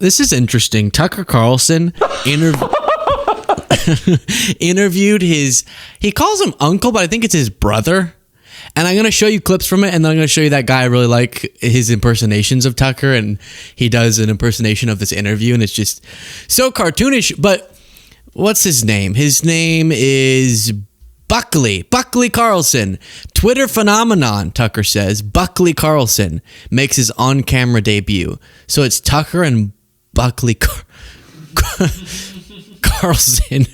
This is interesting. Tucker Carlson interviewed he calls him uncle, but I think it's his brother. And I'm going to show you clips from it, and then I'm going to show you that guy. I really like his impersonations of Tucker, and he does an impersonation of this interview, and it's just so cartoonish. But what's his name? His name is Buckley Carlson. Twitter phenomenon, Tucker says. Buckley Carlson makes his on-camera debut. So it's Tucker and Buckley Carlson,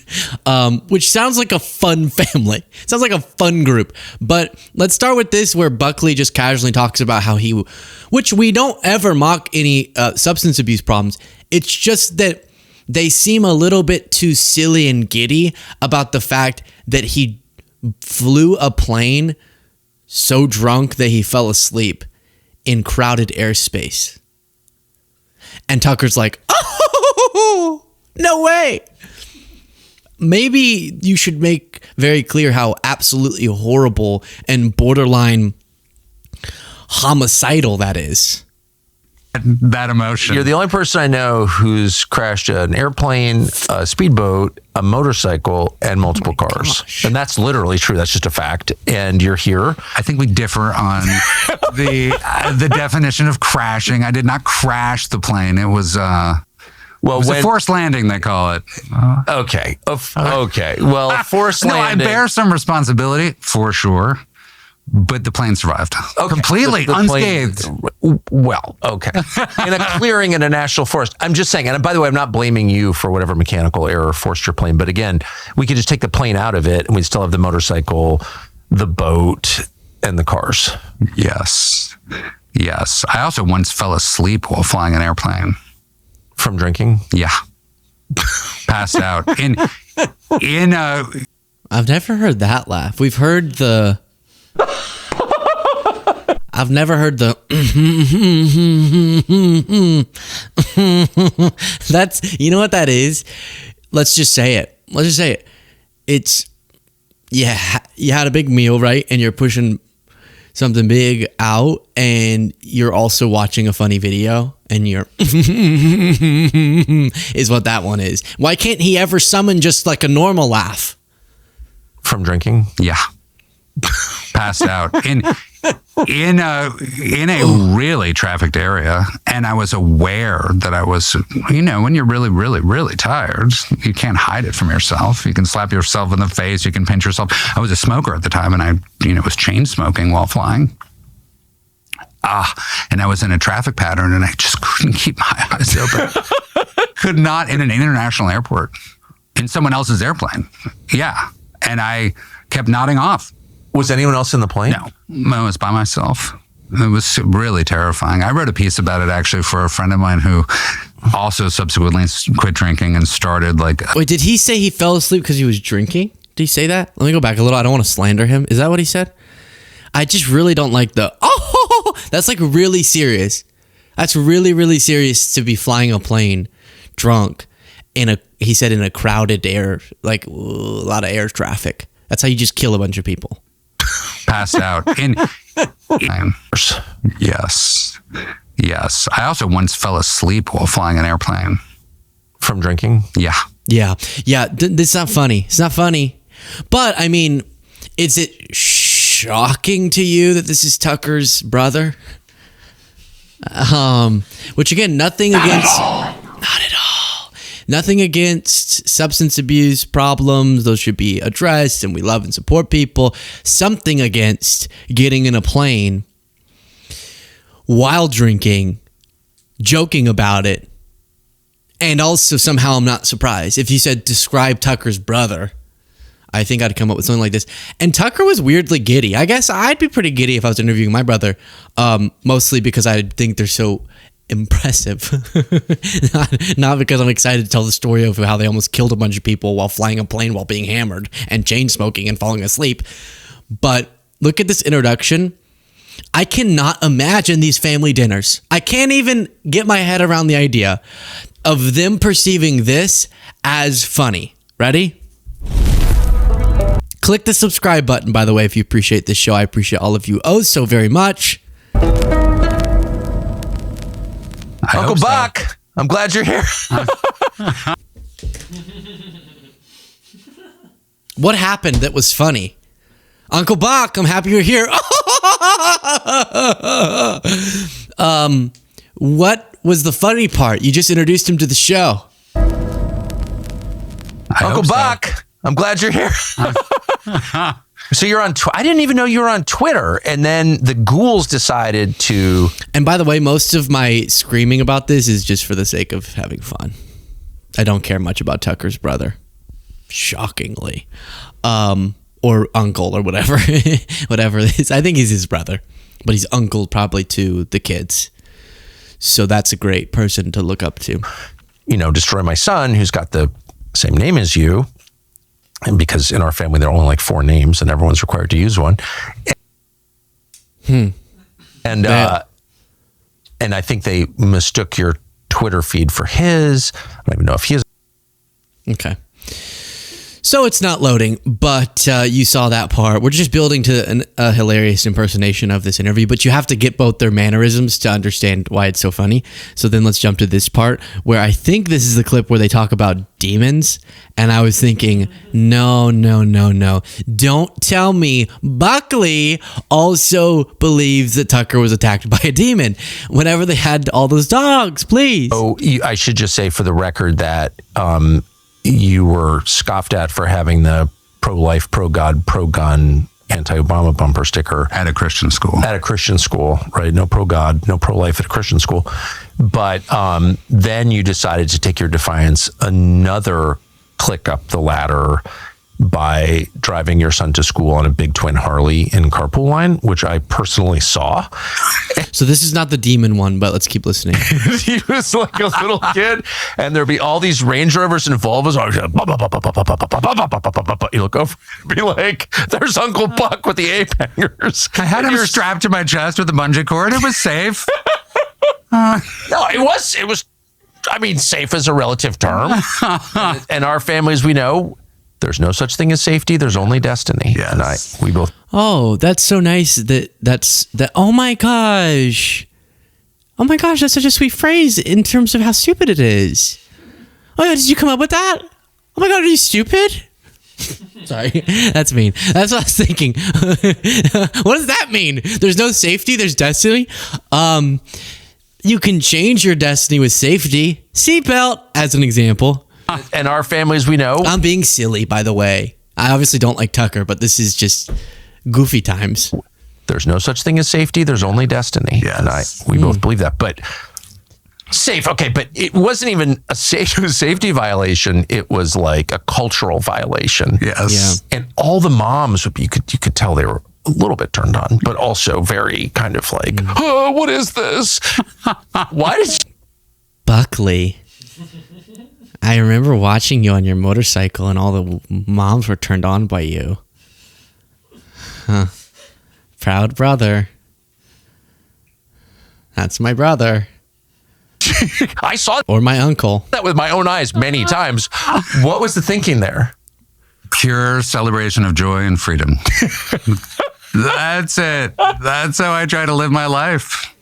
which sounds like a fun family. Sounds like a fun group. But let's start with this, where Buckley just casually talks about how which we don't ever mock any substance abuse problems. It's just that they seem a little bit too silly and giddy about the fact that he flew a plane so drunk that he fell asleep in crowded airspace. And Tucker's like, oh, no way. Maybe you should make very clear how absolutely horrible and borderline homicidal that is. That emotion. You're the only person I know who's crashed an airplane, a speedboat, a motorcycle, and multiple cars. Gosh. And that's literally true. That's just a fact. And you're here. I think we differ on the definition of crashing. I did not crash the plane. It was a forced landing, they call it. Okay. Okay. Well, forced landing. No, I bear some responsibility for sure. But the plane survived. Okay. Completely unscathed. Well, okay. In a clearing in a national forest. I'm just saying, and by the way, I'm not blaming you for whatever mechanical error forced your plane. But again, we could just take the plane out of it and we'd still have the motorcycle, the boat, and the cars. Yes. Yes. I also once fell asleep while flying an airplane. From drinking? Yeah. Passed out. I've never heard that laugh. We've heard the... I've never heard the that's, you know what that is? Let's just say it. It's, yeah, you had a big meal, right? And you're pushing something big out and you're also watching a funny video and you're is what that one is. Why can't he ever summon just like a normal laugh? From drinking? Yeah. Passed out in a really trafficked area, and I was aware that I was, when you're really, really, really tired, you can't hide it from yourself. You can slap yourself in the face, you can pinch yourself. I was a smoker at the time, and I, was chain smoking while flying. And I was in a traffic pattern, and I just couldn't keep my eyes open. Could not in an international airport, in someone else's airplane. Yeah, and I kept nodding off. Was anyone else in the plane? No, I was by myself. It was really terrifying. I wrote a piece about it actually for a friend of mine who also subsequently quit drinking and started Wait, did he say he fell asleep because he was drinking? Did he say that? Let me go back a little. I don't want to slander him. Is that what he said? I just really don't like that's like really serious. That's really, really serious to be flying a plane drunk he said in a crowded air, like a lot of air traffic. That's how you just kill a bunch of people. Passed out Yes. I also once fell asleep while flying an airplane. From drinking? Yeah. This is not funny. It's not funny. But I mean, is it shocking to you that this is Tucker's brother? Which again, nothing against. Not at all. Nothing against substance abuse problems. Those should be addressed, and we love and support people. Something against getting in a plane while drinking, joking about it, and also somehow I'm not surprised. If you said describe Tucker's brother, I think I'd come up with something like this. And Tucker was weirdly giddy. I guess I'd be pretty giddy if I was interviewing my brother, mostly because I think they're so impressive. not because I'm excited to tell the story of how they almost killed a bunch of people while flying a plane while being hammered and chain smoking and falling asleep. But look at this introduction. I cannot imagine these family dinners. I can't even get my head around the idea of them perceiving this as funny. Ready? Click the subscribe button, by the way, if you appreciate this show. I appreciate all of you so very much. Uncle Buck. I'm glad you're here. What happened that was funny? Uncle Buck, I'm happy you're here. What was the funny part? You just introduced him to the show. Uncle Buck, I'm glad you're here. So you're on I didn't even know you were on Twitter. And then the ghouls decided to... And by the way, most of my screaming about this is just for the sake of having fun. I don't care much about Tucker's brother. Shockingly. Or uncle or whatever. Whatever it is. I think he's his brother. But he's uncle probably to the kids. So that's a great person to look up to. You know, destroy my son, who's got the same name as you. And because in our family, there are only like 4 names and everyone's required to use one. And I think they mistook your Twitter feed for his. I don't even know if he is. Okay. So it's not loading, but you saw that part. We're just building to a hilarious impersonation of this interview, but you have to get both their mannerisms to understand why it's so funny. So then let's jump to this part where I think this is the clip where they talk about demons. And I was thinking, no. Don't tell me Buckley also believes that Tucker was attacked by a demon whenever they had all those dogs, please. Oh, I should just say for the record that you were scoffed at for having the pro-life, pro-God, pro-gun, anti-Obama bumper sticker. At a Christian school. At a Christian school, right? No pro-God, no pro-life at a Christian school. But then you decided to take your defiance another click up the ladder by driving your son to school on a big twin Harley in carpool line, which I personally saw. So this is not the demon one, but let's keep listening. He was like a little kid, and there'd be all these Range Rovers and Volvos. You look over and be like, there's Uncle Buck with the ape hangers. I had him strapped to my chest with a bungee cord. It was safe. No, it was, I mean, safe is a relative term. And our families, we know, there's no such thing as safety. There's only destiny. Yes. And we both. Oh, that's so nice. That's. Oh my gosh. Oh my gosh, that's such a sweet phrase in terms of how stupid it is. Oh yeah, did you come up with that? Oh my God, are you stupid? Sorry, that's mean. That's what I was thinking. What does that mean? There's no safety. There's destiny. You can change your destiny with safety. Seatbelt, as an example. And our families, we know. I'm being silly, by the way. I obviously don't like Tucker, but this is just goofy times. There's no such thing as safety. There's only destiny. Yes. And we both believe that. But safe, okay, but it wasn't even a safety violation. It was like a cultural violation. Yes. Yeah. And all the moms, you could tell they were a little bit turned on, but also very kind of like, oh, what is this? Why did you... Buckley. I remember watching you on your motorcycle and all the moms were turned on by you. Huh. Proud brother. That's my brother. I saw Or my uncle. that with my own eyes many times. What was the thinking there? Pure celebration of joy and freedom. That's it. That's how I try to live my life.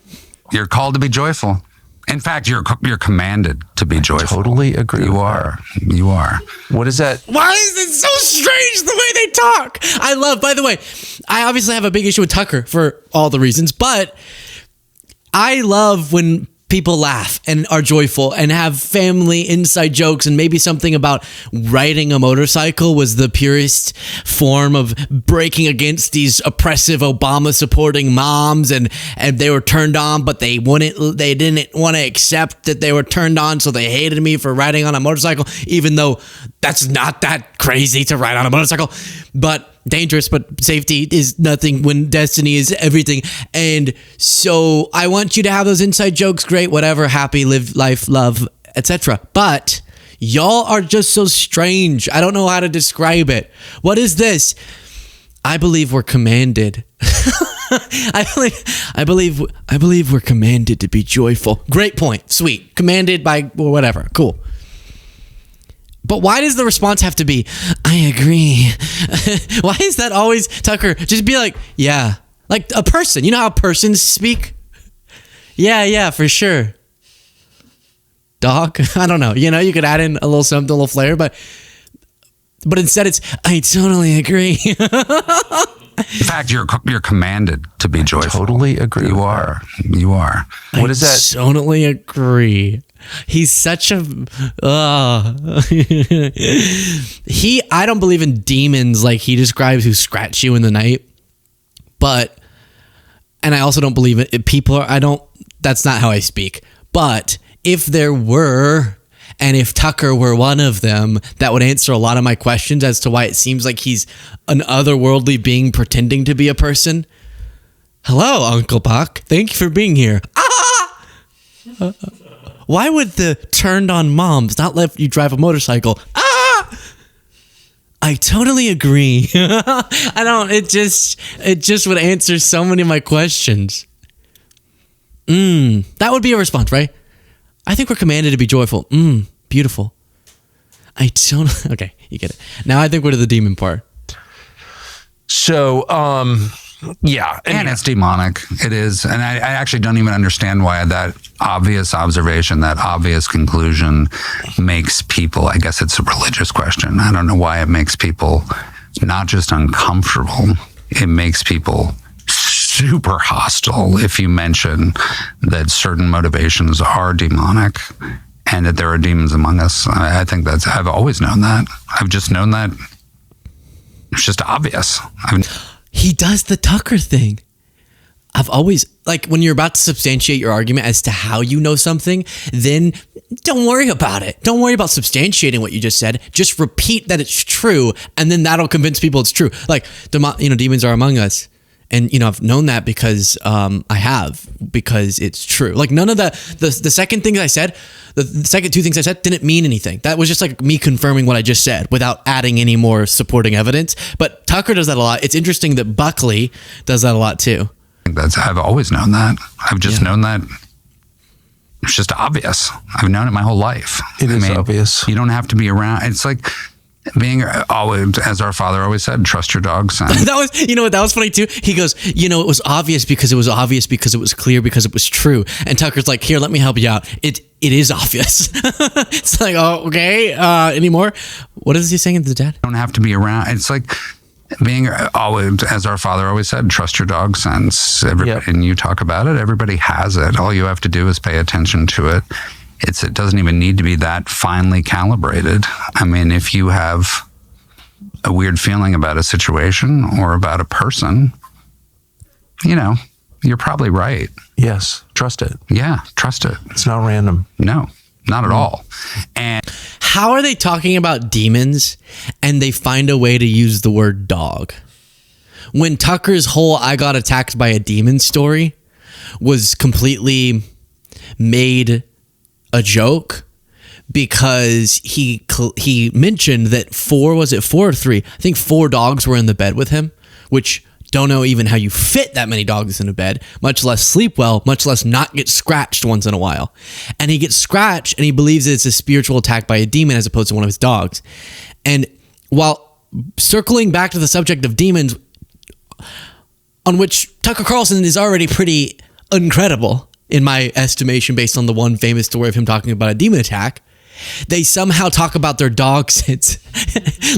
You're called to be joyful. In fact, you're commanded to be joyful. Totally agree. You are. You are. What is that? Why is it so strange the way they talk? I love, by the way, I obviously have a big issue with Tucker for all the reasons, but I love when people laugh and are joyful and have family inside jokes, and maybe something about riding a motorcycle was the purest form of breaking against these oppressive Obama supporting moms, and they were turned on, but they didn't want to accept that they were turned on, so they hated me for riding on a motorcycle, even though that's not that crazy to ride on a motorcycle, but dangerous, but safety is nothing when destiny is everything. And so I want you to have those inside jokes. Great, whatever, happy, live life, love, etc. But y'all are just so strange. I don't know how to describe it. What is this? I believe we're commanded. I believe we're commanded to be joyful. Great point. Sweet. Commanded by whatever. Cool. But why does the response have to be, I agree? Why is that always, Tucker, just be like, yeah. Like a person. You know how persons speak? Yeah, for sure. dog. I don't know. You know, you could add in a little something, a little flair, but instead it's, I totally agree. In fact, you're commanded to be joyful. Totally agree. You are. You are. What is that? I totally agree. He's such a I don't believe in demons like he describes who scratch you in the night. And I also don't believe it. That's not how I speak. But if there were, and if Tucker were one of them, that would answer a lot of my questions as to why it seems like he's an otherworldly being pretending to be a person. Hello, Uncle Buck. Thank you for being here. Why would the turned on moms not let you drive a motorcycle? I totally agree. It just would answer so many of my questions. That would be a response, right? I think we're commanded to be joyful. Beautiful. Okay, you get it. Now I think we're to the demon part. So, yeah. And it's demonic. It is. And I actually don't even understand why that obvious observation, that obvious conclusion makes people, I guess it's a religious question. I don't know why it makes people not just uncomfortable, it makes people super hostile if you mention that certain motivations are demonic and that there are demons among us. I think I've always known that. I've just known that. It's just obvious. He does the Tucker thing. I've always, like, when you're about to substantiate your argument as to how you know something, then don't worry about it. Don't worry about substantiating what you just said. Just repeat that it's true, and then that'll convince people it's true. Like, demons are among us. And, I've known that because because it's true. Like, none of the second things I said, the second two things I said didn't mean anything. That was just like me confirming what I just said without adding any more supporting evidence. But Tucker does that a lot. It's interesting that Buckley does that a lot too. I've always known that. I've just known that. It's just obvious. I've known it my whole life. It is obvious. You don't have to be around. It's like being always, as our father always said, trust your dogs. That was funny too. He goes, it was obvious because it was obvious because it was clear because it was true. And Tucker's like, here, let me help you out. It is obvious. It's like, oh, okay. Any more? What is he saying to the dad? Don't have to be around. It's like being always, as our father always said, trust your dog sense. And you talk about it, everybody has it. All you have to do is pay attention to it. It doesn't even need to be that finely calibrated. I mean, if you have a weird feeling about a situation or about a person, you're probably right. Yes, trust it. Yeah, trust it. It's not random. No, not at all. And how are they talking about demons and they find a way to use the word dog? When Tucker's whole I got attacked by a demon story was completely made a joke because he mentioned that 4 or 3? I think 4 dogs were in the bed with him, which don't know even how you fit that many dogs in a bed, much less sleep well, much less not get scratched once in a while. And he gets scratched and he believes it's a spiritual attack by a demon as opposed to one of his dogs. And while circling back to the subject of demons, on which Tucker Carlson is already pretty incredible, in my estimation, based on the one famous story of him talking about a demon attack, they somehow talk about their dog sense.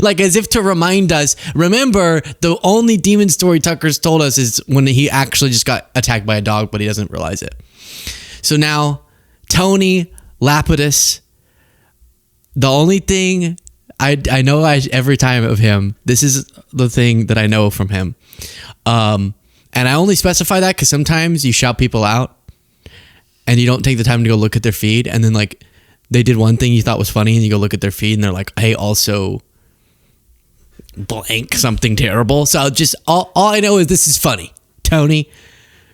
Like as if to remind us, remember, the only demon story Tucker's told us is when he actually just got attacked by a dog, but he doesn't realize it. So now, Tony Lapidus, the only thing I know every time of him, this is the thing that I know from him. And I only specify that because sometimes you shout people out and you don't take the time to go look at their feed, and then like they did one thing you thought was funny and you go look at their feed and they're like, hey, also blank something terrible. So just all I know is this is funny. Tony,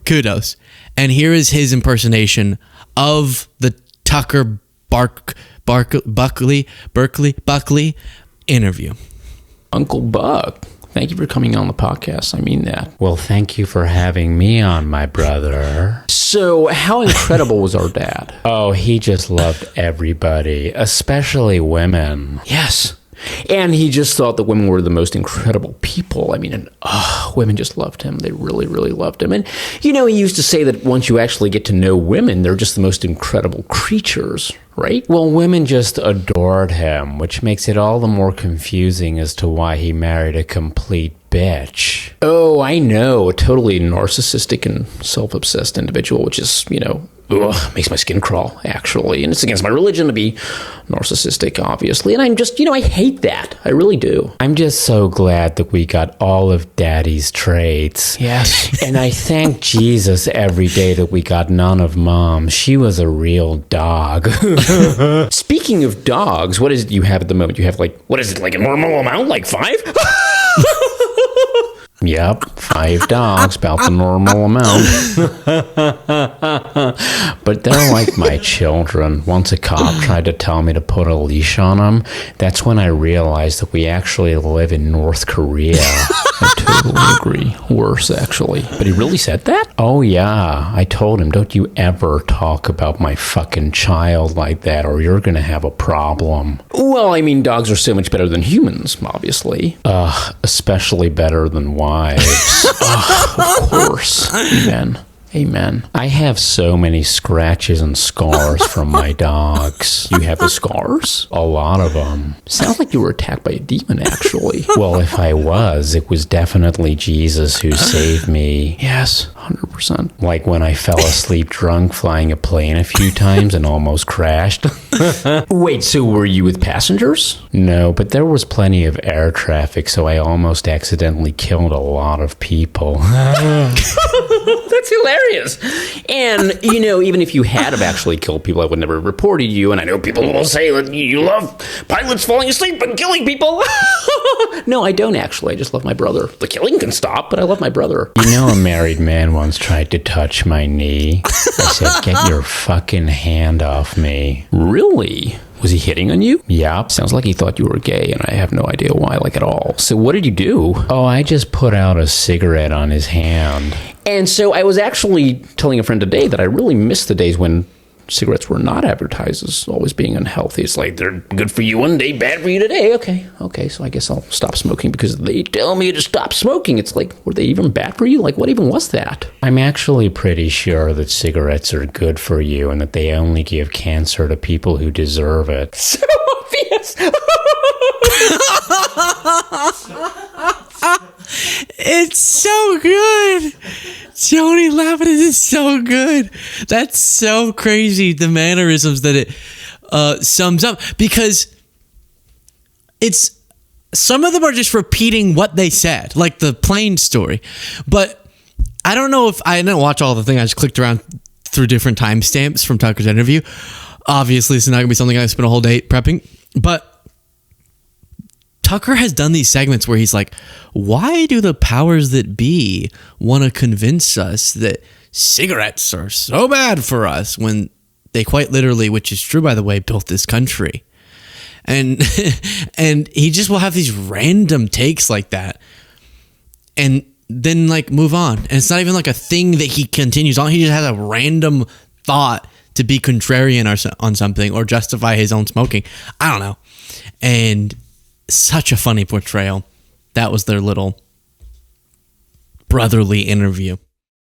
kudos. And here is his impersonation of the Tucker Buckley interview. Uncle Buck, thank you for coming on the podcast. I mean that. Well, thank you for having me on, my brother. So how incredible was our dad? Oh, he just loved everybody, especially women. Yes. And he just thought that women were the most incredible people. I mean, and women just loved him. They really, really loved him. And, he used to say that once you actually get to know women, they're just the most incredible creatures, right? Well, women just adored him, which makes it all the more confusing as to why he married a complete bitch. Oh, I know. A totally narcissistic and self-obsessed individual, which is, makes my skin crawl, actually. And it's against my religion to be narcissistic, obviously. And I'm just, I hate that. I really do. I'm just so glad that we got all of Daddy's traits. Yes. And I thank Jesus every day that we got none of Mom. She was a real dog. Speaking of dogs, what is it you have at the moment? You have what is it, like a normal amount? Like 5? Yep, 5 dogs, about the normal amount. But they're like my children. Once a cop tried to tell me to put a leash on them. That's when I realized that we actually live in North Korea. I totally agree. Worse, actually. But he really said that? Oh, yeah. I told him, don't you ever talk about my fucking child like that or you're going to have a problem. Well, I mean, dogs are so much better than humans, obviously. Especially better than wives. Of course. Amen. I have so many scratches and scars from my dogs. You have the scars? A lot of them. Sounds like you were attacked by a demon, actually. Well, if I was, it was definitely Jesus who saved me. Yes, 100%. Like when I fell asleep drunk flying a plane a few times and almost crashed. Wait, so were you with passengers? No, but there was plenty of air traffic, so I almost accidentally killed a lot of people. That's hilarious. And, even if you had have actually killed people, I would never have reported you. And I know people will say that you love pilots falling asleep and killing people. No, I don't actually. I just love my brother. The killing can stop, but I love my brother. A married man once tried to touch my knee. I said, get your fucking hand off me. Really? Was he hitting on you? Yep. Sounds like he thought you were gay, and I have no idea why, at all. So what did you do? Oh, I just put out a cigarette on his hand. And so I was actually telling a friend today that I really miss the days when cigarettes were not advertised as always being unhealthy. It's like, they're good for you one day, bad for you today. Okay, so I guess I'll stop smoking because they tell me to stop smoking. It's like, were they even bad for you? What even was that? I'm actually pretty sure that cigarettes are good for you and that they only give cancer to people who deserve it. So obvious. It's so good. Joni laughing is so good. That's so crazy, the mannerisms that it sums up, because it's some of them are just repeating what they said, like the plane story. But I don't know if I didn't watch all the thing. I just clicked around through different timestamps from Tucker's interview. Obviously, it's not gonna be something I spent a whole day prepping, but Tucker has done these segments where he's like, why do the powers that be want to convince us that cigarettes are so bad for us when they quite literally, which is true, by the way, built this country? And and he just will have these random takes like that and then move on. And it's not even a thing that he continues on. He just has a random thought to be contrarian on something or justify his own smoking. I don't know. And such a funny portrayal. That was their little brotherly interview.